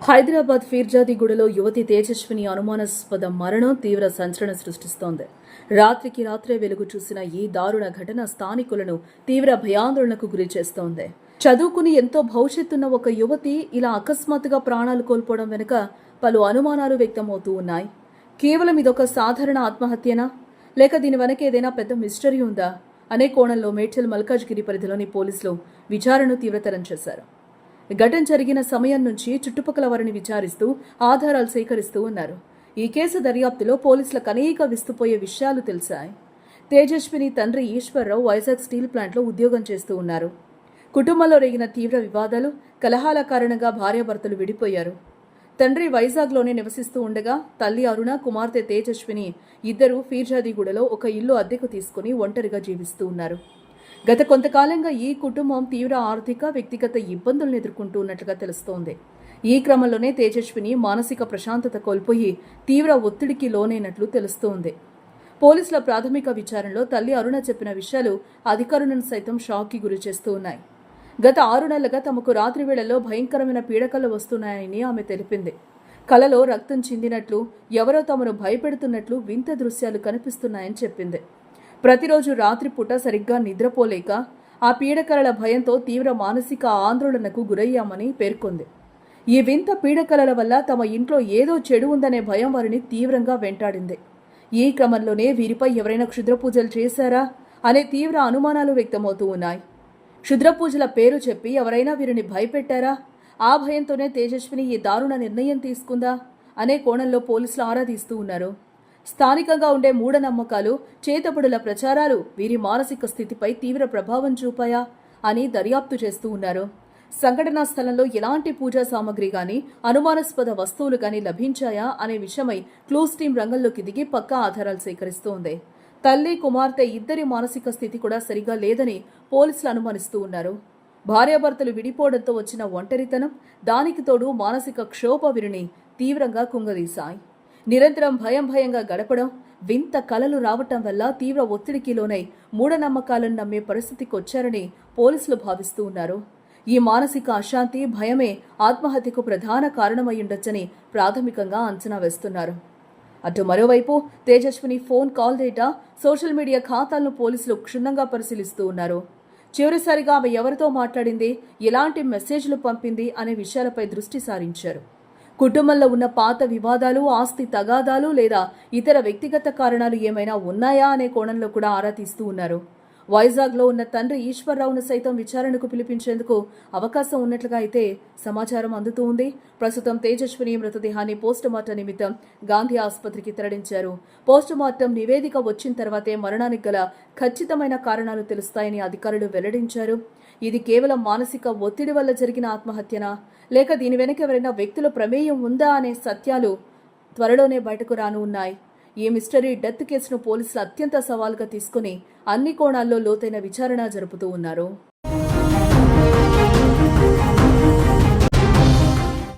హైదరాబాద్ ఫీర్జాదిగూడలో యువతి తేజస్విని అనుమానాస్పద మరణం తీవ్ర సంచలనం సృష్టిస్తోంది. రాత్రికి రాత్రే వెలుగు చూసిన ఈ దారుణ ఘటన స్థానికులను తీవ్ర భయాందోళనకు గురి చేస్తోంది. చదువుకుని ఎంతో భవిష్యత్తున్న ఒక యువతి ఇలా అకస్మాత్తుగా ప్రాణాలు కోల్పోవడం వెనుక పలు అనుమానాలు వ్యక్తమవుతూ ఉన్నాయి. కేవలం ఇదొక సాధారణ ఆత్మహత్యనా, లేక దీని వెనక ఏదైనా పెద్ద మిస్టరీ ఉందా అనే కోణంలో మేడ్చల్ మల్కాజ్గిరి పరిధిలోని పోలీసులు విచారణను తీవ్రతరం చేశారు. ఘటన జరిగిన సమయం నుంచి చుట్టుపక్కల వారిని విచారిస్తూ ఆధారాలు సేకరిస్తూ ఉన్నారు. ఈ కేసు దర్యాప్తులో పోలీసులకు అనేక విస్తుపోయే విషయాలు తెలిసాయి. తేజస్విని తండ్రి ఈశ్వర్రావు వైజాగ్ స్టీల్ ప్లాంట్లో ఉద్యోగం చేస్తూ ఉన్నారు. కుటుంబంలో రేగిన తీవ్ర వివాదాలు, కలహాల కారణంగా భార్యాభర్తలు విడిపోయారు. తండ్రి వైజాగ్లోనే నివసిస్తూ ఉండగా తల్లి అరుణ, కుమార్తె తేజస్విని ఇద్దరూ ఫీర్జాదిగూడలో ఒక ఇల్లు అద్దెకు తీసుకుని ఒంటరిగా జీవిస్తూ ఉన్నారు. గత కొంతకాలంగా ఈ కుటుంబం తీవ్ర ఆర్థిక, వ్యక్తిగత ఇబ్బందులను ఎదుర్కొంటూ ఉన్నట్లుగా తెలుస్తోంది. ఈ క్రమంలోనే తేజస్విని మానసిక ప్రశాంతత కోల్పోయి తీవ్ర ఒత్తిడికి లోనైనట్లు తెలుస్తోంది. పోలీసుల ప్రాథమిక విచారణలో తల్లి అరుణ చెప్పిన విషయాలు అధికారులను సైతం షాక్కి గురి చేస్తూ ఉన్నాయి. గత 6 నెలలుగా తమకు రాత్రి వేళల్లో భయంకరమైన పీడకలు వస్తున్నాయని ఆమె తెలిపింది. కలలో రక్తం చిందినట్లు, ఎవరో తమను భయపెడుతున్నట్లు వింత దృశ్యాలు కనిపిస్తున్నాయని చెప్పింది. ప్రతిరోజు రాత్రిపూట సరిగ్గా నిద్రపోలేక ఆ పీడకలల భయంతో తీవ్ర మానసిక ఆందోళనకు గురయ్యామని పేర్కొంది. ఈ వింత పీడకలల వల్ల తమ ఇంట్లో ఏదో చెడు ఉందనే భయం వారిని తీవ్రంగా వెంటాడింది. ఈ క్రమంలోనే వీరిపై ఎవరైనా క్షుద్రపూజలు చేశారా అనే తీవ్ర అనుమానాలు వ్యక్తమవుతూ ఉన్నాయి. క్షుద్రపూజల పేరు చెప్పి ఎవరైనా వీరిని భయపెట్టారా, ఆ భయంతోనే తేజస్విని ఈ దారుణ నిర్ణయం తీసుకుందా అనే కోణంలో పోలీసులు ఆరా తీస్తూ ఉన్నారు. స్థానికంగా ఉండే మూఢనమ్మకాలు, చేతబడుల ప్రచారాలు వీరి మానసిక స్థితిపై తీవ్ర ప్రభావం చూపాయా అని దర్యాప్తు చేస్తూ ఉన్నారు. సంఘటనా స్థలంలో ఎలాంటి పూజా సామగ్రి గాని, అనుమానాస్పద వస్తువులు గాని లభించాయా అనే విషయమై క్లూస్ టీం రంగంలోకి దిగి పక్కా ఆధారాలు సేకరిస్తోంది. తల్లి, కుమార్తె ఇద్దరి మానసిక స్థితి కూడా సరిగా లేదని పోలీసులు అనుమానిస్తూ ఉన్నారు. భార్యాభర్తలు విడిపోవడంతో వచ్చిన ఒంటరితనం, దానికి తోడు మానసిక క్షోభ వీరిని తీవ్రంగా కుంగదీశాయి. నిరంతరం భయంగా గడపడం, వింత కలలు రావటం వల్ల తీవ్ర ఒత్తిడికి లోనై మూఢనమ్మకాలను నమ్మే పరిస్థితికి వచ్చారని పోలీసులు భావిస్తూ ఉన్నారు. ఈ మానసిక అశాంతి, భయమే ఆత్మహత్యకు ప్రధాన కారణమయ్యుండొచ్చని ప్రాథమికంగా అంచనా వేస్తున్నారు. అటు మరోవైపు Tejaswini phone call data, social media ఖాతాలను పోలీసులు క్షుణ్ణంగా పరిశీలిస్తూ ఉన్నారు. చివరిసారిగా ఆమె ఎవరితో మాట్లాడింది, ఎలాంటి మెసేజ్లు పంపింది అనే విషయాలపై దృష్టి సారించారు. కుటుంబంలో ఉన్న పాత వివాదాలు, ఆస్తి తగాదాలు లేదా ఇతర వ్యక్తిగత కారణాలు ఏమైనా ఉన్నాయా అనే కోణంలో కూడా ఆరా తీస్తూ ఉన్నారు. వైజాగ్లో ఉన్న తండ్రి ఈశ్వర్రావును సైతం విచారణకు పిలిపించేందుకు అవకాశం ఉన్నట్లుగా అయితే సమాచారం అందుతూ ఉంది. ప్రస్తుతం తేజస్విని మృతదేహాన్ని పోస్టుమార్టం నిమిత్తం గాంధీ ఆసుపత్రికి తరలించారు. పోస్టుమార్టం నివేదిక వచ్చిన తర్వాతే మరణానికి గల ఖచ్చితమైన కారణాలు తెలుస్తాయని అధికారులు వెల్లడించారు. ఇది కేవలం మానసిక ఒత్తిడి వల్ల జరిగిన ఆత్మహత్యనా, లేక దీని వెనక ఎవరైనా వ్యక్తుల ప్రమేయం ఉందా అనే సత్యాలు త్వరలోనే బయటకు రాను ఉన్నాయి. ఈ మిస్టరీ డెత్ కేసును పోలీసులు అత్యంత సవాల్గా తీసుకుని అన్ని కోణాల్లో లోతైన విచారణ జరుపుతూ ఉన్నారు.